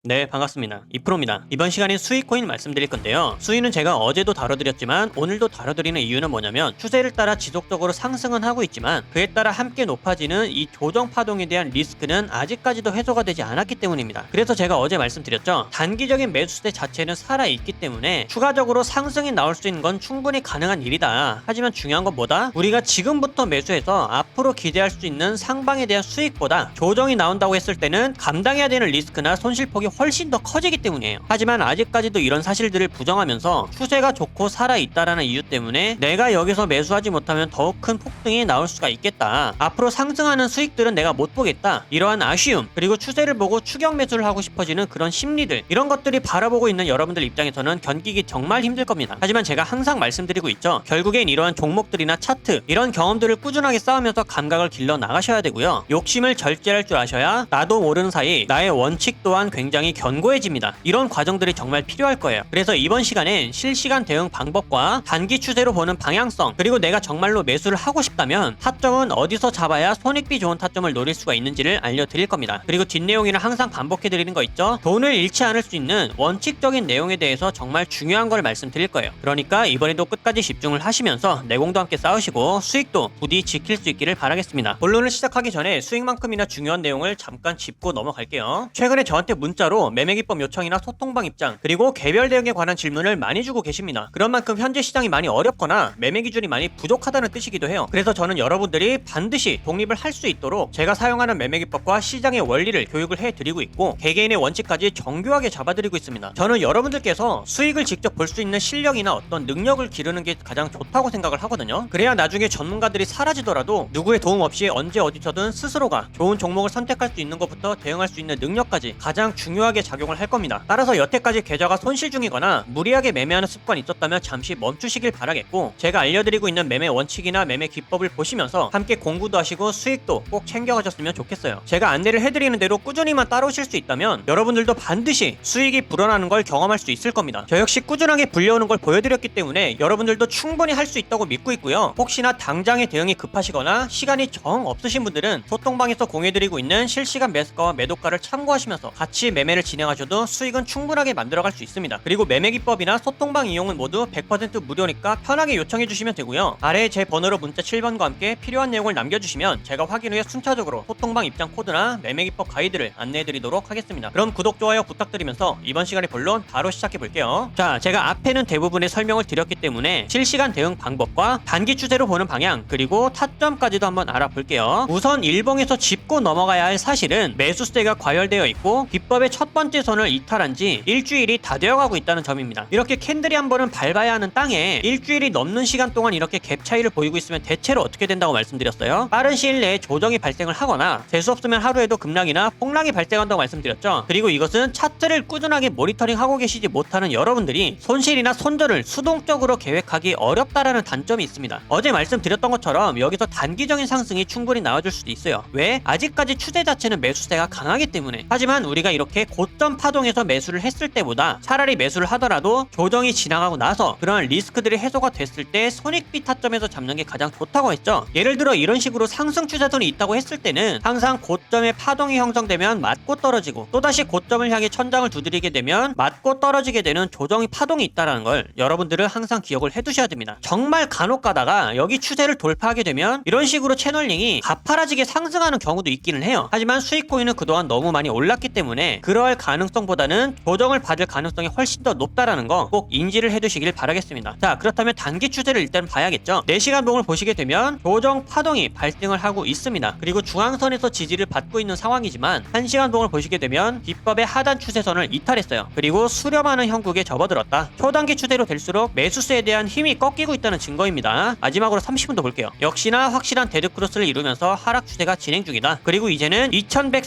네, 반갑습니다. 이프로입니다. 이번 시간에 수익코인 말씀드릴 건데요. 수익은 제가 어제도 다뤄드렸지만 오늘도 다뤄드리는 이유는 뭐냐면 추세를 따라 지속적으로 상승은 하고 있지만 그에 따라 함께 높아지는 이 조정 파동에 대한 리스크는 아직까지도 해소가 되지 않았기 때문입니다. 그래서 제가 어제 말씀드렸죠. 단기적인 매수세 자체는 살아있기 때문에 추가적으로 상승이 나올 수 있는 건 충분히 가능한 일이다. 하지만 중요한 건 뭐다? 우리가 지금부터 매수해서 앞으로 기대할 수 있는 상방에 대한 수익보다 조정이 나온다고 했을 때는 감당해야 되는 리스크나 손실폭이 훨씬 더 커지기 때문이에요. 하지만 아직까지도 이런 사실들을 부정하면서 추세가 좋고 살아있다라는 이유 때문에 내가 여기서 매수하지 못하면 더욱 큰 폭등이 나올 수가 있겠다. 앞으로 상승하는 수익들은 내가 못 보겠다. 이러한 아쉬움 그리고 추세를 보고 추격 매수를 하고 싶어지는 그런 심리들 이런 것들이 바라보고 있는 여러분들 입장에서는 견디기 정말 힘들 겁니다. 하지만 제가 항상 말씀드리고 있죠. 결국엔 이러한 종목들이나 차트 이런 경험들을 꾸준하게 쌓으면서 감각을 길러 나가셔야 되고요. 욕심을 절제할 줄 아셔야 나도 모르는 사이 나의 원칙 또한 굉장히 견고해집니다. 이런 과정들이 정말 필요할 거예요. 그래서 이번 시간엔 실시간 대응 방법과 단기 추세로 보는 방향성 그리고 내가 정말로 매수를 하고 싶다면 타점은 어디서 잡아야 손익비 좋은 타점을 노릴 수가 있는지를 알려드릴 겁니다. 그리고 뒷내용이랑 항상 반복해드리는 거 있죠? 돈을 잃지 않을 수 있는 원칙적인 내용에 대해서 정말 중요한 걸 말씀드릴 거예요. 그러니까 이번에도 끝까지 집중을 하시면서 내공도 함께 쌓으시고 수익도 부디 지킬 수 있기를 바라겠습니다. 본론을 시작하기 전에 수익만큼이나 중요한 내용을 잠깐 짚고 넘어갈게요. 최근에 저한테 문자로 매매기법 요청이나 소통방 입장 그리고 개별 대응에 관한 질문을 많이 주고 계십니다. 그런 만큼 현재 시장이 많이 어렵거나 매매 기준이 많이 부족하다는 뜻이기도 해요. 그래서 저는 여러분들이 반드시 독립을 할 수 있도록 제가 사용하는 매매기법과 시장의 원리를 교육을 해드리고 있고 개개인의 원칙까지 정교하게 잡아드리고 있습니다. 저는 여러분들께서 수익을 직접 볼 수 있는 실력이나 어떤 능력을 기르는 게 가장 좋다고 생각을 하거든요. 그래야 나중에 전문가들이 사라지더라도 누구의 도움 없이 언제 어디서든 스스로가 좋은 종목을 선택할 수 있는 것부터 대응할 수 있는 능력까지 가장 중요하게 작용을 할 겁니다. 따라서 여태까지 계좌가 손실 중이거나 무리하게 매매하는 습관이 있었다면 잠시 멈추시길 바라겠고 제가 알려드리고 있는 매매 원칙이나 매매 기법을 보시면서 함께 공부도 하시고 수익도 꼭 챙겨가셨으면 좋겠어요. 제가 안내를 해드리는 대로 꾸준히만 따라오실 수 있다면 여러분들도 반드시 수익이 불어나는 걸 경험할 수 있을 겁니다. 저 역시 꾸준하게 불려오는 걸 보여드렸기 때문에 여러분들도 충분히 할 수 있다고 믿고 있고요. 혹시나 당장의 대응이 급하시거나 시간이 정 없으신 분들은 소통방에서 공유해드리고 있는 실시간 매수가와 매도가를 참고하시면서 같이 매매를 진행하셔도 수익은 충분하게 만들어갈 수 있습니다. 그리고 매매기법이나 소통방 이용은 모두 100% 무료니까 편하게 요청해 주시면 되고요. 아래에 제 번호로 문자 7번과 함께 필요한 내용을 남겨주시면 제가 확인 후에 순차적으로 소통방 입장 코드나 매매기법 가이드를 안내해 드리도록 하겠습니다. 그럼 구독, 좋아요 부탁드리면서 이번 시간의 본론 바로 시작해 볼게요. 자, 제가 앞에는 대부분의 설명을 드렸기 때문에 실시간 대응 방법과 단기 추세로 보는 방향 그리고 타점까지도 한번 알아볼게요. 우선 일봉에서 짚고 넘어가야 할 사실은 매수세가 과열되어 있고 비법의 첫 번째 선을 이탈한 지 일주일이 다 되어가고 있다는 점입니다. 이렇게 캔들이 한 번은 밟아야 하는 땅에 일주일이 넘는 시간 동안 이렇게 갭 차이를 보이고 있으면 대체로 어떻게 된다고 말씀드렸어요? 빠른 시일 내에 조정이 발생을 하거나 재수 없으면 하루에도 급락이나 폭락이 발생한다고 말씀드렸죠. 그리고 이것은 차트를 꾸준하게 모니터링하고 계시지 못하는 여러분들이 손실이나 손절을 수동적으로 계획하기 어렵다라는 단점이 있습니다. 어제 말씀드렸던 것처럼 여기서 단기적인 상승이 충분히 나와줄 수도 있어요. 왜? 아직까지 추세 자체는 매수세가 강하기 때문에. 하지만 우리가 이렇게 고점 파동에서 매수를 했을 때보다 차라리 매수를 하더라도 조정이 지나가고 나서 그런 리스크들이 해소가 됐을 때 손익비 타점에서 잡는 게 가장 좋다고 했죠. 예를 들어 이런 식으로 상승 추세선이 있다고 했을 때는 항상 고점에 파동이 형성되면 맞고 떨어지고 또다시 고점을 향해 천장을 두드리게 되면 맞고 떨어지게 되는 조정이 파동이 있다는 걸 여러분들은 항상 기억을 해두셔야 됩니다. 정말 간혹 가다가 여기 추세를 돌파하게 되면 이런 식으로 채널링이 가파라지게 상승하는 경우도 있기는 해요. 하지만 수익코인은 그동안 너무 많이 올랐기 때문에 그러할 가능성보다는 조정을 받을 가능성이 훨씬 더 높다라는 거 꼭 인지를 해두시길 바라겠습니다. 자, 그렇다면 단기 추세를 일단 봐야겠죠. 4시간 봉을 보시게 되면 조정 파동이 발생을 하고 있습니다. 그리고 중앙선에서 지지를 받고 있는 상황이지만 1시간 봉을 보시게 되면 비법의 하단 추세선을 이탈했어요. 그리고 수렴하는 형국에 접어들었다. 초단기 추세로 될수록 매수세에 대한 힘이 꺾이고 있다는 증거입니다. 마지막으로 30분도 볼게요. 역시나 확실한 데드크로스를 이루면서 하락 추세가 진행 중이다. 그리고 이제는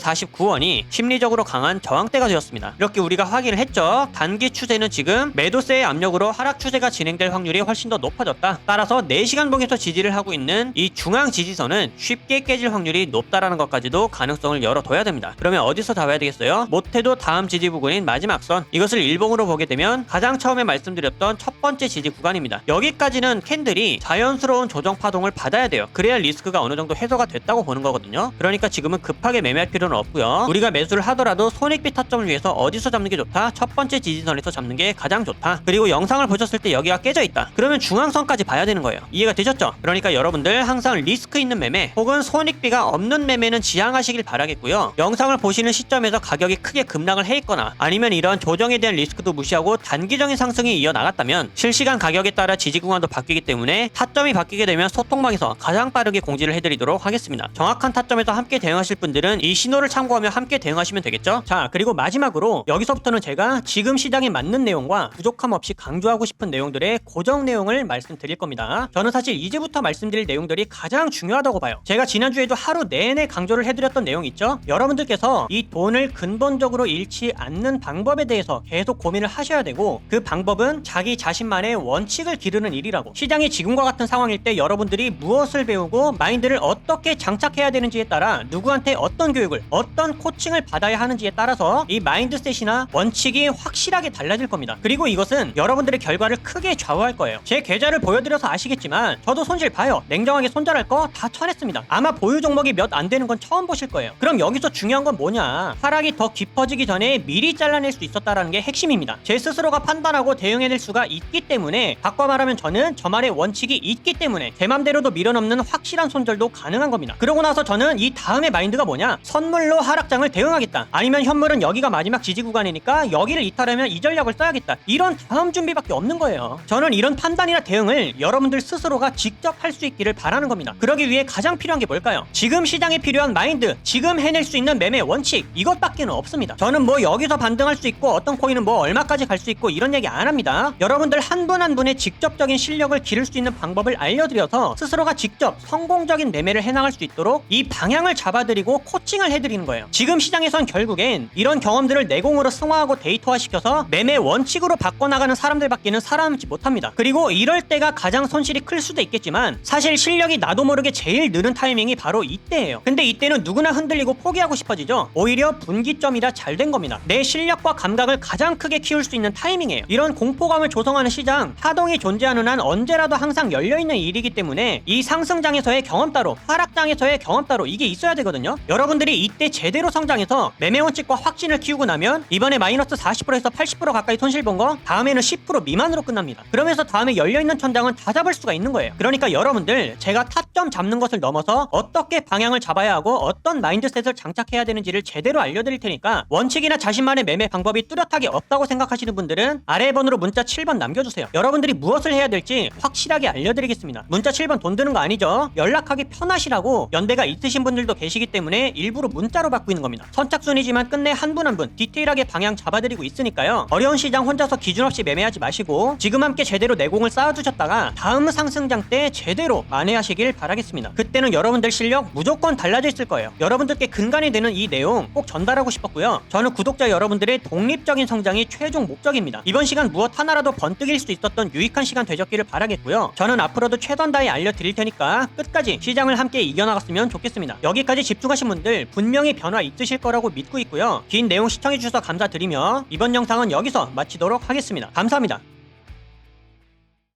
2149원이 심리적으로 강한 저항대가 되었습니다. 이렇게 우리가 확인을 했죠. 단기 추세는 지금 매도세의 압력으로 하락 추세가 진행될 확률이 훨씬 더 높아졌다. 따라서 4시간 봉에서 지지를 하고 있는 이 중앙 지지선은 쉽게 깨질 확률이 높다라는 것까지도 가능성을 열어둬야 됩니다. 그러면 어디서 잡아야 되겠어요? 못해도 다음 지지 부근인 마지막 선, 이것을 일봉으로 보게 되면 가장 처음에 말씀드렸던 첫 번째 지지 구간입니다. 여기까지는 캔들이 자연스러운 조정 파동을 받아야 돼요. 그래야 리스크가 어느 정도 해소가 됐다고 보는 거거든요. 그러니까 지금은 급하게 매매할 필요는 없고요. 우리가 매수를 하더라도 손익 소닉비 타점을 위해서 어디서 잡는 게 좋다? 첫 번째 지지선에서 잡는 게 가장 좋다. 그리고 영상을 보셨을 때 여기가 깨져 있다. 그러면 중앙선까지 봐야 되는 거예요. 이해가 되셨죠? 그러니까 여러분들 항상 리스크 있는 매매 혹은 소닉비가 없는 매매는 지양하시길 바라겠고요. 영상을 보시는 시점에서 가격이 크게 급락을 해 있거나 아니면 이런 조정에 대한 리스크도 무시하고 단기적인 상승이 이어나갔다면 실시간 가격에 따라 지지 구간도 바뀌기 때문에 타점이 바뀌게 되면 소통방에서 가장 빠르게 공지를 해드리도록 하겠습니다. 정확한 타점에서 함께 대응하실 분들은 이 신호를 참고하며 함께 대응하시면 되겠죠? 자, 그리고 마지막으로 여기서부터는 제가 지금 시장에 맞는 내용과 부족함 없이 강조하고 싶은 내용들의 고정 내용을 말씀드릴 겁니다. 저는 사실 이제부터 말씀드릴 내용들이 가장 중요하다고 봐요. 제가 지난주에도 하루 내내 강조를 해드렸던 내용 있죠? 여러분들께서 이 돈을 근본적으로 잃지 않는 방법에 대해서 계속 고민을 하셔야 되고, 그 방법은 자기 자신만의 원칙을 기르는 일이라고. 시장이 지금과 같은 상황일 때 여러분들이 무엇을 배우고 마인드를 어떻게 장착해야 되는지에 따라 누구한테 어떤 교육을, 어떤 코칭을 받아야 하는지에 따라서 이 마인드셋이나 원칙이 확실하게 달라질 겁니다. 그리고 이것은 여러분들의 결과를 크게 좌우할 거예요. 제 계좌를 보여드려서 아시겠지만 저도 손실 봐요. 냉정하게 손절할 거 다 쳐냈습니다. 아마 보유 종목이 몇 안 되는 건 처음 보실 거예요. 그럼 여기서 중요한 건 뭐냐? 하락이 더 깊어지기 전에 미리 잘라낼 수 있었다라는 게 핵심입니다. 제 스스로가 판단하고 대응해낼 수가 있기 때문에, 바꿔 말하면 저는 저만의 원칙이 있기 때문에 제 맘대로도 밀어넘는 확실한 손절도 가능한 겁니다. 그러고 나서 저는 이 다음의 마인드가 뭐냐? 선물로 하락장을 대응하겠다. 아니면 현물은 여기가 마지막 지지 구간이니까 여기를 이탈하면 이 전략을 써야겠다. 이런 다음 준비밖에 없는 거예요. 저는 이런 판단이나 대응을 여러분들 스스로가 직접 할 수 있기를 바라는 겁니다. 그러기 위해 가장 필요한 게 뭘까요? 지금 시장에 필요한 마인드, 지금 해낼 수 있는 매매 원칙, 이것밖에는 없습니다. 저는 뭐 여기서 반등할 수 있고 어떤 코인은 뭐 얼마까지 갈 수 있고 이런 얘기 안 합니다. 여러분들 한 분 한 분의 직접적인 실력을 기를 수 있는 방법을 알려드려서 스스로가 직접 성공적인 매매를 해나갈 수 있도록 이 방향을 잡아드리고 코칭을 해드리는 거예요. 지금 시장에선 결국엔 이런 경험들을 내공으로 승화하고 데이터화시켜서 매매 원칙으로 바꿔나가는 사람들밖에는 살아남지 못합니다. 그리고 이럴 때가 가장 손실이 클 수도 있겠지만 사실 실력이 나도 모르게 제일 느는 타이밍이 바로 이때예요. 근데 이때는 누구나 흔들리고 포기하고 싶어지죠. 오히려 분기점이라 잘 된 겁니다. 내 실력과 감각을 가장 크게 키울 수 있는 타이밍이에요. 이런 공포감을 조성하는 시장, 하동이 존재하는 한 언제라도 항상 열려있는 일이기 때문에 이 상승장에서의 경험 따로, 하락장에서의 경험 따로, 이게 있어야 되거든요. 여러분들이 이때 제대로 성장해서 매매 원칙과 확신을 키우고 나면 이번에 마이너스 40%에서 80% 가까이 손실 본 거 다음에는 10% 미만으로 끝납니다. 그러면서 다음에 열려있는 천장은 다 잡을 수가 있는 거예요. 그러니까 여러분들, 제가 타점 잡는 것을 넘어서 어떻게 방향을 잡아야 하고 어떤 마인드셋을 장착해야 되는지를 제대로 알려드릴 테니까, 원칙이나 자신만의 매매 방법이 뚜렷하게 없다고 생각하시는 분들은 아래 번호로 문자 7번 남겨주세요. 여러분들이 무엇을 해야 될지 확실하게 알려드리겠습니다. 문자 7번 돈 드는 거 아니죠? 연락하기 편하시라고 연대가 있으신 분들도 계시기 때문에 일부러 문자로 받고 있는 겁니다. 선착순이지만 끝내 한 분 한 분 디테일하게 방향 잡아드리고 있으니까요. 어려운 시장 혼자서 기준 없이 매매하지 마시고 지금 함께 제대로 내공을 쌓아두셨다가 다음 상승장 때 제대로 만회하시길 바라겠습니다. 그때는 여러분들 실력 무조건 달라져 있을 거예요. 여러분들께 근간이 되는 이 내용 꼭 전달하고 싶었고요. 저는 구독자 여러분들의 독립적인 성장이 최종 목적입니다. 이번 시간 무엇 하나라도 번뜩일 수 있었던 유익한 시간 되셨기를 바라겠고요. 저는 앞으로도 최선 다해 알려드릴 테니까 끝까지 시장을 함께 이겨나갔으면 좋겠습니다. 여기까지 집중하신 분들 분명히 변화 있으실 거라고 믿고 있고요. 긴 내용 시청해주셔서 감사드리며 이번 영상은 여기서 마치도록 하겠습니다. 감사합니다.